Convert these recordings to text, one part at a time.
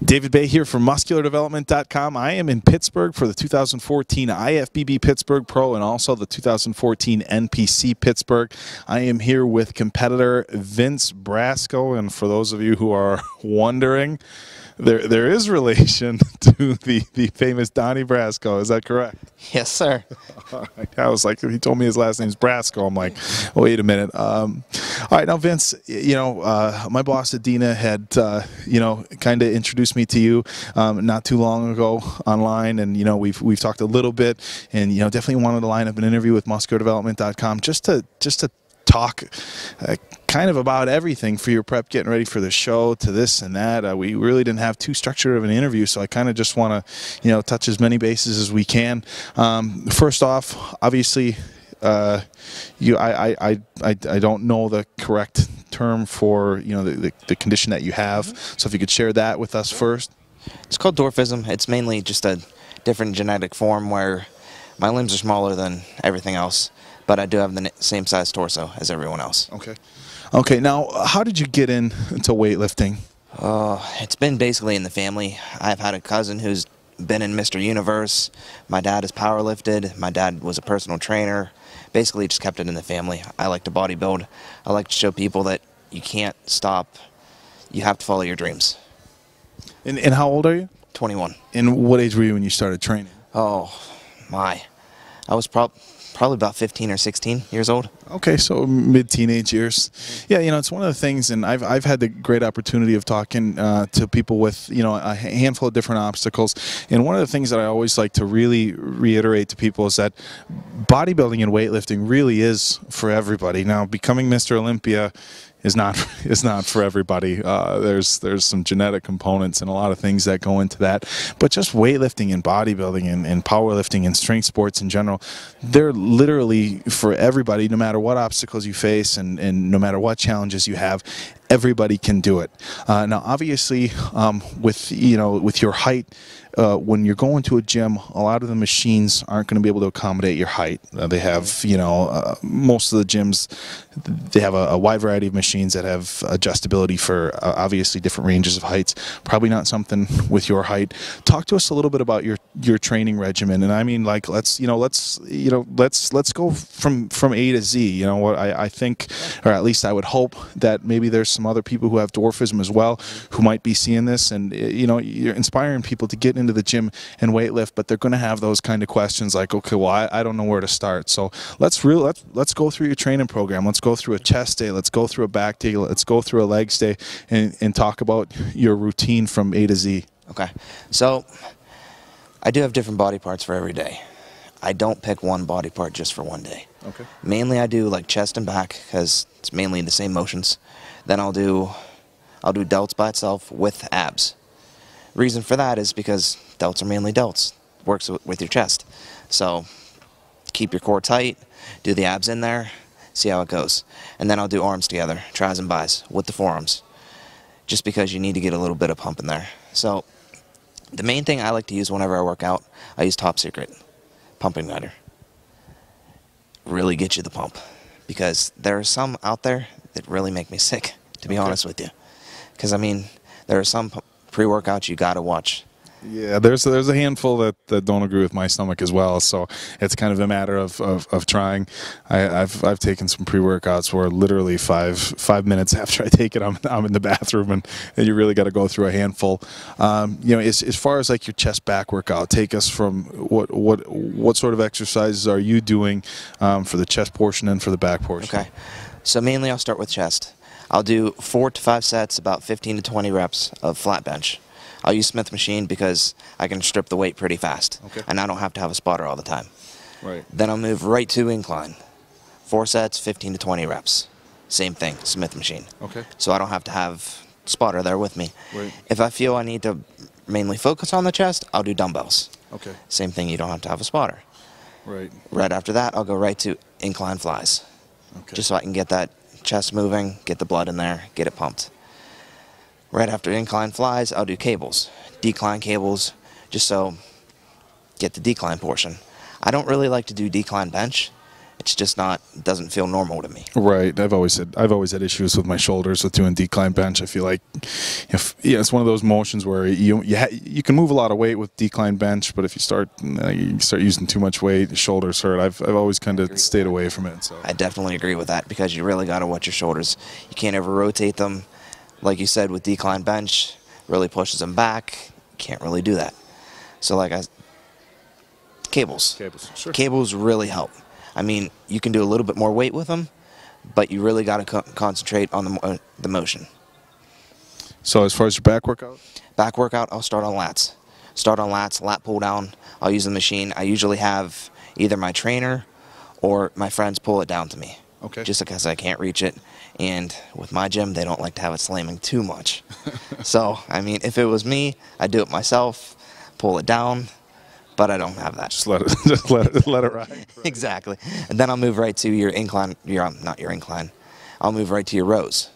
David Baye here from MuscularDevelopment.com. I am in Pittsburgh for the 2014 IFBB Pittsburgh Pro and also the 2014 NPC Pittsburgh. I am here with competitor Vince Brasco, and for those of you who are wondering, there is relation to the famous Donnie Brasco. Is that correct? Yes, sir. I was like, he told me his last name's Brasco. I'm like, wait a minute. All right, now Vince, my boss Adina had, kind of introduced me to you not too long ago online, and we've talked a little bit, and definitely wanted to line up an interview with MuscularDevelopment.com just to talk kind of about everything for your prep, getting ready for the show, to this and that. We really didn't have too structured of an interview, so I kind of just want to, touch as many bases as we can. First off, obviously, I don't know the correct term for the condition that you have. So if you could share that with us first. It's called dwarfism. It's mainly just a different genetic form where my limbs are smaller than everything else, but I do have the same size torso as everyone else. Okay. Okay, now how did you get into weightlifting? It's been basically in the family. I've had a cousin who's been in Mr. Universe. My dad has powerlifted. My dad was a personal trainer. Basically just kept it in the family. I like to bodybuild. I like to show people that you can't stop. You have to follow your dreams. And how old are you? 21. And what age were you when you started training? Oh, my. I was probably about 15 or 16 years old. Okay, so mid-teenage years. Yeah, it's one of the things, and I've had the great opportunity of talking to people with, a handful of different obstacles. And one of the things that I always like to really reiterate to people is that bodybuilding and weightlifting really is for everybody. Now, becoming Mr. Olympia is not for everybody. There's some genetic components and a lot of things that go into that. But just weightlifting and bodybuilding and powerlifting and strength sports in general, they're literally for everybody, no matter what obstacles you face and no matter what challenges you have. Everybody can do it. Now, obviously, with your height, when you're going to a gym, a lot of the machines aren't going to be able to accommodate your height. They have, most of the gyms, they have a wide variety of machines that have adjustability for obviously different ranges of heights. Probably not something with your height. Talk to us a little bit about your training regimen, and I mean, like, let's go from A to Z. What I think, or at least I would hope that maybe there's some other people who have dwarfism as well who might be seeing this, and you're inspiring people to get into the gym and weightlift, but they're going to have those kind of questions like, okay, well, I don't know where to start. So let's go through your training program. Let's go through a chest day. Let's go through a back day. Let's go through a legs day, and talk about your routine from A to Z. Okay, so I do have different body parts for every day. I don't pick one body part just for one day. Okay. Mainly I do like chest and back because it's mainly the same motions. Then I'll do delts by itself with abs. Reason for that is because delts are mainly delts. Works with your chest. So keep your core tight, do the abs in there, see how it goes. And then I'll do arms together, tris and bis, with the forearms. Just because you need to get a little bit of pump in there. So the main thing I like to use whenever I work out, I use Top Secret Pumping Glider. Really get you the pump. Because there are some out there that really make me sick, to be honest with you. Because, I mean, there are some pre-workouts you got to watch. Yeah, there's a handful that don't agree with my stomach as well, so it's kind of a matter of trying. I've taken some pre-workouts where literally five minutes after I take it, I'm in the bathroom, and you really got to go through a handful. As far as like your chest back workout, take us from what sort of exercises are you doing for the chest portion and for the back portion? Okay, so mainly I'll start with chest. I'll do 4 to 5 sets, about 15 to 20 reps of flat bench. I'll use Smith machine because I can strip the weight pretty fast, and I don't have to have a spotter all the time. Right. Then I'll move right to incline. 4 sets, 15 to 20 reps. Same thing, Smith machine. Okay. So I don't have to have spotter there with me. Right. If I feel I need to mainly focus on the chest, I'll do dumbbells. Okay. Same thing, you don't have to have a spotter. Right. Right after that, I'll go right to incline flies. Okay. Just so I can get that chest moving, get the blood in there, get it pumped. Right after incline flies, I'll do cables, decline cables, just so get the decline portion. I don't really like to do decline bench It's just not, it doesn't feel normal to me. Right. I've always had issues with my shoulders with doing decline bench. I feel like it's one of those motions where you can move a lot of weight with decline bench, but if you start using too much weight, shoulders hurt. I've always kind of stayed away from it. So I definitely agree with that, because you really got to watch your shoulders. You can't ever rotate them. Like you said, with decline bench, really pushes them back. You can't really do that. So cables. Sure. Cables really help. I mean, you can do a little bit more weight with them, but you really got to concentrate on the motion. So as far as your back workout? Back workout, I'll start on lats. Lat Pulldown. I'll use the machine. I usually have either my trainer or my friends pull it down to me. Okay. Just because I can't reach it. And with my gym, they don't like to have it slamming too much. So, I mean, if it was me, I'd do it myself, pull it down, but I don't have that. Just let it ride. Exactly. And then I'll move right to your incline, not your incline. I'll move right to your rows.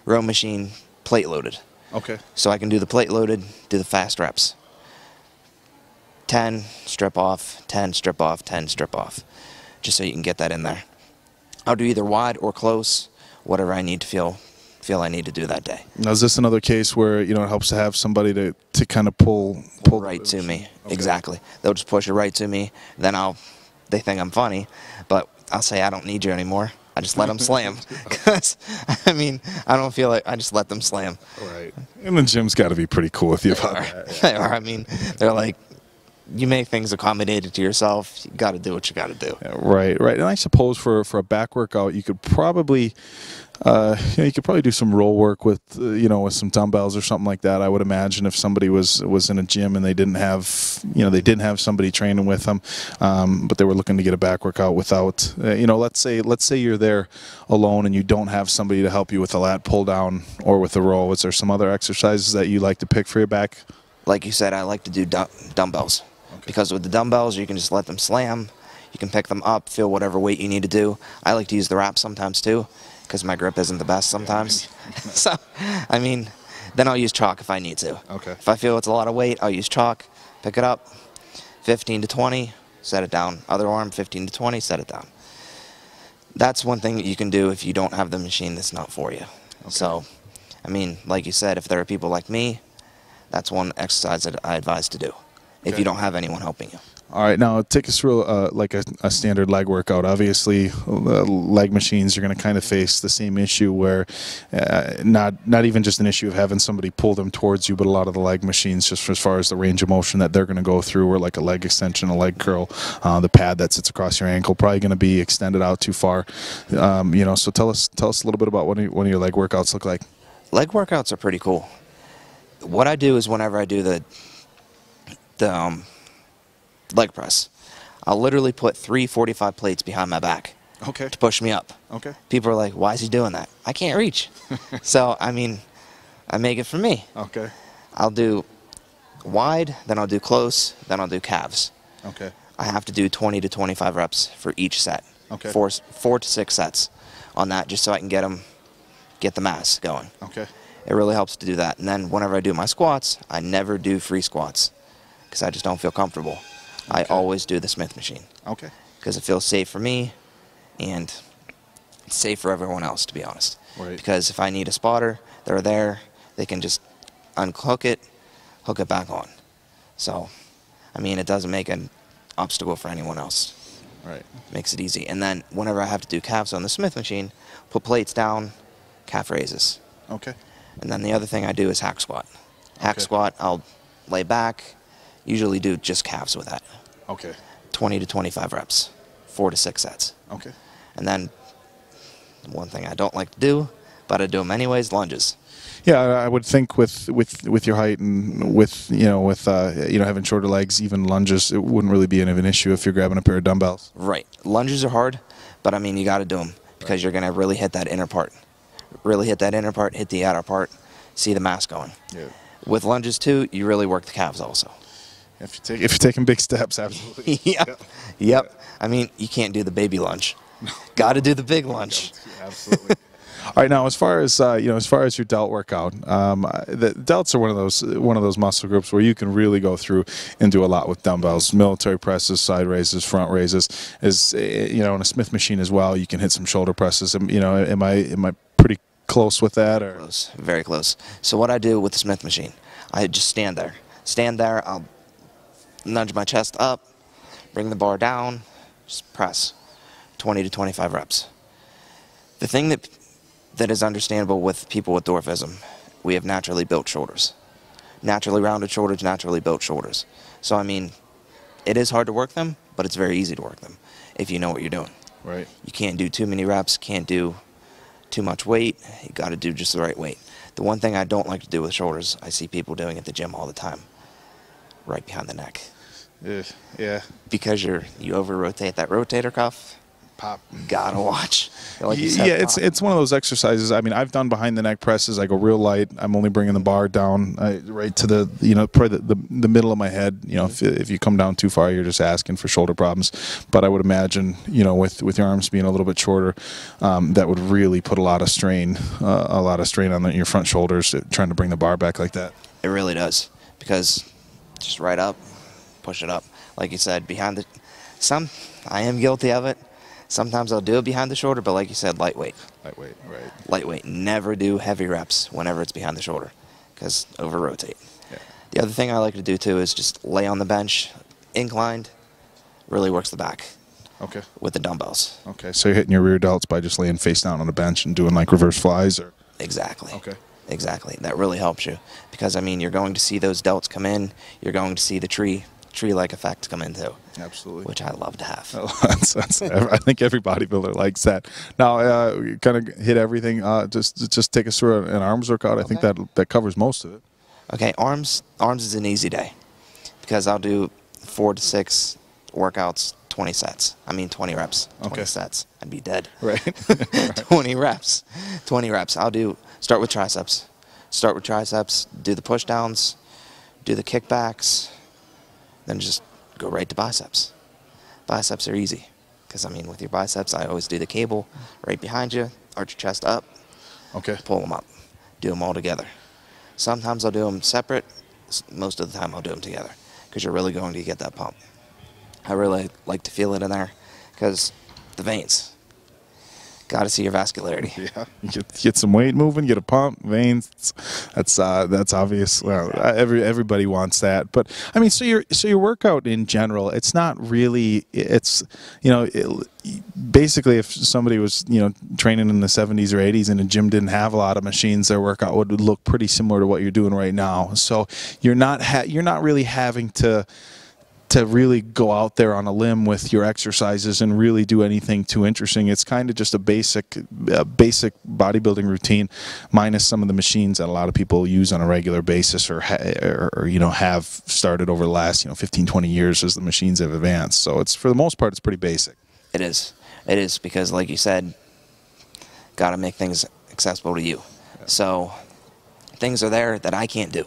Row machine, plate loaded. Okay. So I can do the plate loaded, do the fast reps. 10, strip off, 10, strip off, 10, strip off. Just so you can get that in there. I'll do either wide or close, whatever I need to feel I need to do that day. Now, is this another case where it helps to have somebody to kind of pull right to me? Okay. Exactly. They'll just push it right to me. Then they think I'm funny, but I'll say I don't need you anymore. I just let them slam. Because I mean, I don't feel like I just let them slam. Right. And the gym's got to be pretty cool with you about that. Yeah. They are. I mean, they're like, you make things accommodated to yourself. You got to do what you got to do. Yeah, right. And I suppose for a back workout, you could probably, do some roll work with, with some dumbbells or something like that. I would imagine if somebody was in a gym and they didn't have somebody training with them, but they were looking to get a back workout without, let's say you're there alone and you don't have somebody to help you with the lat pull down or with the row. Is there some other exercises that you like to pick for your back? Like you said, I like to do dumbbells. Okay. Because with the dumbbells, you can just let them slam. You can pick them up, feel whatever weight you need to do. I like to use the wraps sometimes too, because my grip isn't the best sometimes. So, I mean, then I'll use chalk if I need to. Okay. If I feel it's a lot of weight, I'll use chalk, pick it up, 15 to 20, set it down. Other arm, 15 to 20, set it down. That's one thing that you can do if you don't have the machine that's not for you. Okay. So, I mean, like you said, if there are people like me, that's one exercise that I advise to do if you don't have anyone helping you. All right, now take us through like a standard leg workout. Obviously, leg machines, you're going to kind of face the same issue where not even just an issue of having somebody pull them towards you, but a lot of the leg machines, just as far as the range of motion that they're going to go through, or like a leg extension, a leg curl, the pad that sits across your ankle, probably going to be extended out too far. So tell us a little bit about what one of your leg workouts look like. Leg workouts are pretty cool. What I do is whenever I do the leg press, I'll literally put 3 45 plates behind my back. Okay. To push me up. Okay. People are like, why is he doing that? I can't reach. So, I mean, I make it for me. Okay. I'll do wide, then I'll do close, then I'll do calves. Okay. I have to do 20 to 25 reps for each set. Okay. 4 to 6 sets on that, just so I can get the mass going. Okay. It really helps to do that. And then whenever I do my squats, I never do free squats because I just don't feel comfortable. Okay. I always do the Smith machine. Okay. Because it feels safe for me and it's safe for everyone else, to be honest. Right. Because if I need a spotter, they're there. They can just unhook it, hook it back on. So, I mean, it doesn't make an obstacle for anyone else. Right. Makes it easy. And then whenever I have to do calves on the Smith machine, put plates down, calf raises. Okay. And then the other thing I do is hack squat. Hack squat, I'll lay back, usually do just calves with that. Okay. 20 to 25 reps, 4 to 6 sets. Okay. And then one thing I don't like to do, but I do them anyways, lunges. Yeah, I would think with your height and with having shorter legs, even lunges, it wouldn't really be an issue if you're grabbing a pair of dumbbells. Right. Lunges are hard, but I mean, you got to do them because you're going to really hit that inner part. Really hit that inner part, hit the outer part, see the mass going. Yeah. With lunges too, you really work the calves also. If you're taking big steps, absolutely. Yep. I mean, you can't do the baby lunge. Got to do the big lunge. Absolutely. All right, now as far as as far as your delt workout, the delts are one of those muscle groups where you can really go through and do a lot with dumbbells, military presses, side raises, front raises. As in a Smith machine as well, you can hit some shoulder presses. Am I pretty close with that? Or Close, very close. So what I do with the Smith machine, I just stand there. I'll nudge my chest up, bring the bar down, just press 20 to 25 reps. The thing that is understandable with people with dwarfism, we have naturally built shoulders. Naturally rounded shoulders, naturally built shoulders. So, I mean, it is hard to work them, but it's very easy to work them if you know what you're doing. Right. You can't do too many reps, can't do too much weight. You got to do just the right weight. The one thing I don't like to do with shoulders, I see people doing at the gym all the time, right behind the neck. Yeah. Because you over-rotate that rotator cuff. Pop. Gotta watch. Like you said, yeah, it's one of those exercises. I mean, I've done behind the neck presses. I go real light. I'm only bringing the bar down right to the probably the middle of my head. If you come down too far, you're just asking for shoulder problems. But I would imagine, with your arms being a little bit shorter, that would really put a lot of strain on your front shoulders trying to bring the bar back like that. It really does, because just right up, push it up. Like you said, behind the. I am guilty of it. Sometimes I'll do it behind the shoulder, but like you said, lightweight. Lightweight, right. Lightweight. Never do heavy reps whenever it's behind the shoulder, because over-rotate. Yeah. The other thing I like to do, too, is just lay on the bench, inclined, really works the back. Okay. With the dumbbells. Okay, so you're hitting your rear delts by just laying face down on the bench and doing like reverse flies? Or Exactly. Okay. Exactly. That really helps you, because, I mean, you're going to see those delts come in. You're going to see the tree-like effect come in, too. Absolutely. Which I love to have. I think every bodybuilder likes that. Now, kind of hit everything. Just take us through an arms workout. I think that covers most of it. Okay, arms is an easy day, because I'll do 4 to 6 workouts, 20 sets. I mean 20 reps, 20 sets. I'd be dead. Right. 20 reps. 20 reps. I'll start with triceps. Do the push downs, do the kickbacks, then just go right to biceps. Biceps are easy, because, I mean, with your biceps, I always do the cable right behind you, arch your chest up, pull them up, do them all together. Sometimes I'll do them separate. Most of the time I'll do them together, because you're really going to get that pump. I really like to feel it in there, because the veins. Got to see your vascularity. Yeah, get some weight moving, get a pump, veins. That's obvious. Well, everybody wants that. But I mean, so your workout in general, it's not really. It's basically, if somebody was training in the 70s or 80s and a gym didn't have a lot of machines, their workout would look pretty similar to what you're doing right now. So you're not really having to really go out there on a limb with your exercises and really do anything too interesting. It's kind of just a basic bodybuilding routine, minus some of the machines that a lot of people use on a regular basis or have started over the last 15, 20 years as the machines have advanced. So it's, for the most part, it's pretty basic. It is because, like you said, got to make things accessible to you. Yeah. So things are there that I can't do.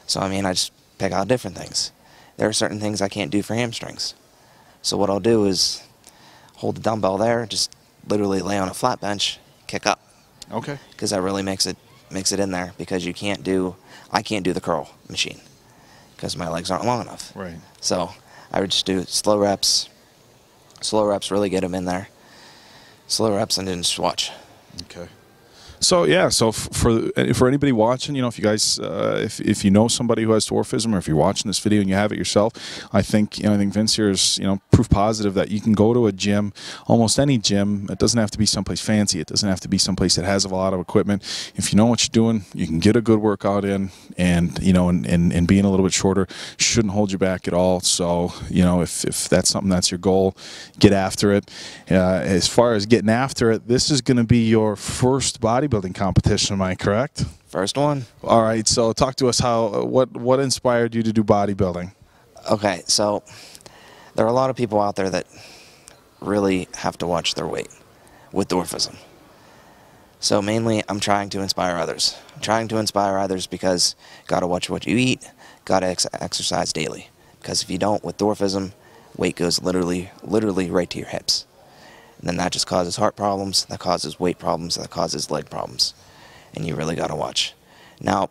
So I mean, I just pick out different things. There are certain things I can't do for hamstrings. So what I'll do is hold the dumbbell there, just literally lay on a flat bench, kick up. Okay. Because that really makes it in there, because I can't do the curl machine, because my legs aren't long enough. Right. So I would just do slow reps. Slow reps really get them in there. Slow reps and then just watch. Okay. So yeah, so for anybody watching, if you guys, if you know somebody who has dwarfism, or if you're watching this video and you have it yourself, I think Vince here is proof positive that you can go to a gym, almost any gym. It doesn't have to be someplace fancy. It doesn't have to be someplace that has a lot of equipment. If you know what you're doing, you can get a good workout in, and and being a little bit shorter shouldn't hold you back at all. So if that's something that's your goal, get after it. As far as getting after it, this is going to be your first bodybuilding competition, am I correct? First one. All right, so talk to us. What inspired you to do bodybuilding? Okay, so there are a lot of people out there that really have to watch their weight with dwarfism. So mainly I'm trying to inspire others. I'm trying to inspire others because got to watch what you eat, got to exercise daily. Because if you don't, with dwarfism, weight goes literally right to your hips. And then that just causes heart problems, that causes weight problems, that causes leg problems. And you really got to watch. Now,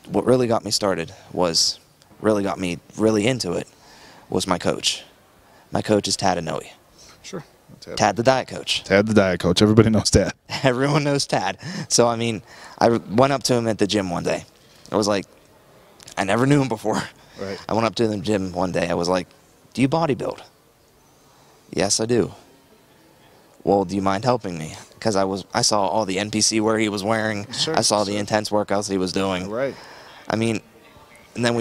what really got me started was, really got me really into it, was my coach. My coach is Tad Inoue. Sure. Tad the diet coach. Tad the diet coach. Everybody knows Tad. Everyone knows Tad. So, I mean, I went up to him at the gym one day. I was like, I never knew him before. Right. I went up to the gym one day. I was like, do you bodybuild? Yes, I do. Well, do you mind helping me? Because I saw all the NPC wear he was wearing. Sure, I saw the intense workouts he was doing. Right. I mean, and then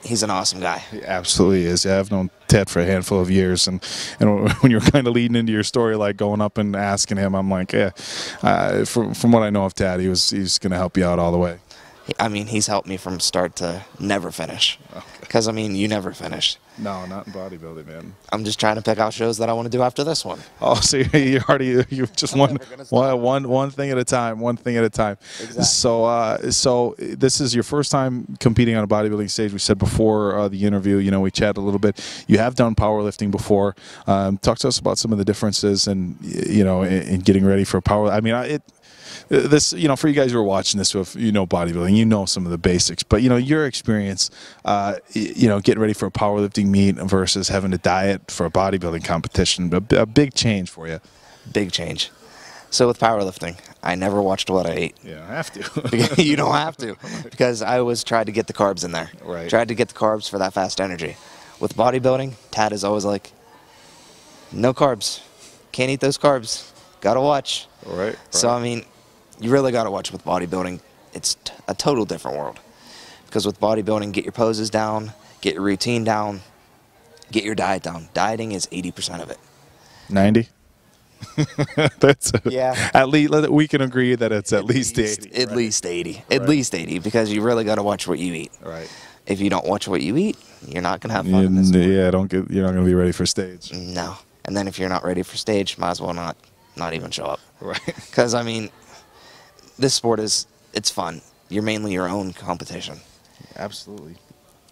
he's an awesome guy. He absolutely is. Yeah, I've known Ted for a handful of years, and when you're kind of leading into your story, like going up and asking him, I'm like, yeah. From what I know of Ted, he's going to help you out all the way. I mean, he's helped me from start to never finish. Because, I mean, you never finish. No, not in bodybuilding, man. I'm just trying to pick out shows that I want to do after this one. Oh, so you just one thing at a time, one thing at a time. Exactly. So this is your first time competing on a bodybuilding stage. We said before the interview, we chatted a little bit. You have done powerlifting before. Talk to us about some of the differences and in getting ready for power. I mean, this, for you guys who are watching this, if bodybuilding, some of the basics, but your experience, getting ready for a powerlifting meet versus having to diet for a bodybuilding competition, a big change for you. Big change. So with powerlifting, I never watched what I ate. Yeah, I have to. You don't have to, because I always tried to get the carbs in there. Right. Tried to get the carbs for that fast energy. With bodybuilding, Tad is always like, no carbs. Can't eat those carbs. Gotta watch. Right. So, I mean, you really got to watch with bodybuilding. It's a total different world. Because with bodybuilding, get your poses down, get your routine down, get your diet down. Dieting is 80% of it. 90? That's yeah. At least we can agree that it's at least 80. At least 80. At least 80, because you really got to watch what you eat. Right. If you don't watch what you eat, you're not gonna have fun in this sport. Yeah, you're not gonna be ready for stage. No. And then if you're not ready for stage, might as well not even show up. Right. Because, I mean, this sport it's fun. You're mainly your own competition. Absolutely.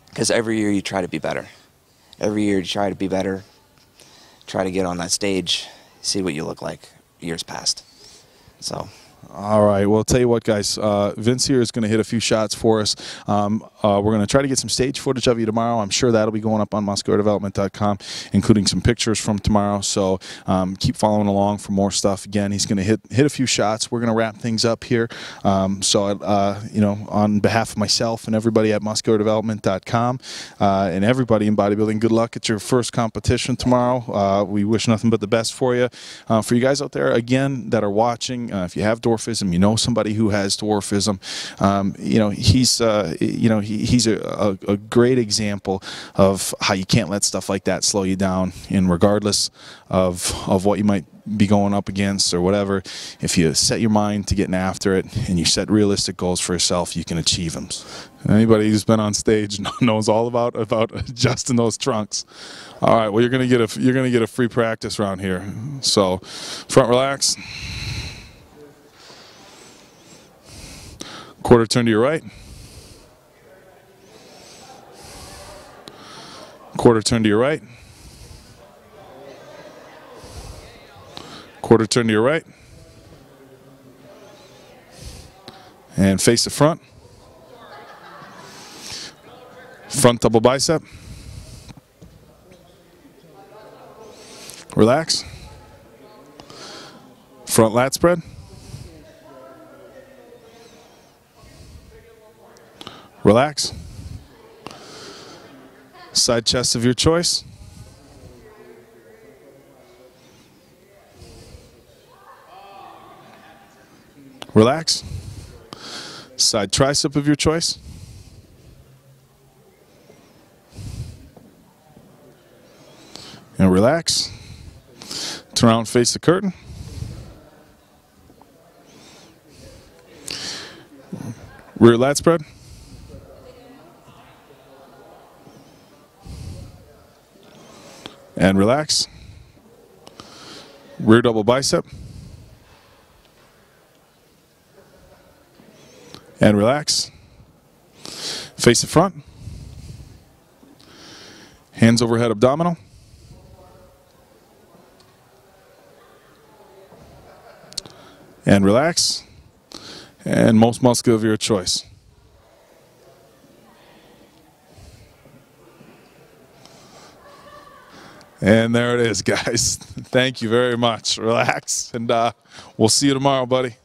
Because every year you try to be better. Every year you try to be better. Try to get on that stage, see what you look like years past. So. All right. Well, I'll tell you what, guys. Vince here is going to hit a few shots for us. We're going to try to get some stage footage of you tomorrow. I'm sure that'll be going up on musculardevelopment.com, including some pictures from tomorrow. So keep following along for more stuff. Again, he's going to hit a few shots. We're going to wrap things up here. On behalf of myself and everybody at musculardevelopment.com and everybody in bodybuilding, good luck at your first competition tomorrow. We wish nothing but the best for you. For you guys out there, again, that are watching, if you have dwarfism, somebody who has dwarfism, he's a great example of how you can't let stuff like that slow you down. And regardless of what you might be going up against or whatever, if you set your mind to getting after it and you set realistic goals for yourself, you can achieve them. Anybody who's been on stage knows all about adjusting those trunks. All right, well, you're gonna get a free practice round here. So, front relax. Quarter turn to your right. Quarter turn to your right. Quarter turn to your right. And face the front. Front double bicep. Relax. Front lat spread. Relax. Side chest of your choice. Relax. Side tricep of your choice. And relax. Turn around, face the curtain. Rear lat spread. And relax. Rear double bicep. And relax. Face the front. Hands overhead abdominal. and relax, and most muscular of your choice. And there it is, guys. Thank you very much. Relax, and we'll see you tomorrow, buddy.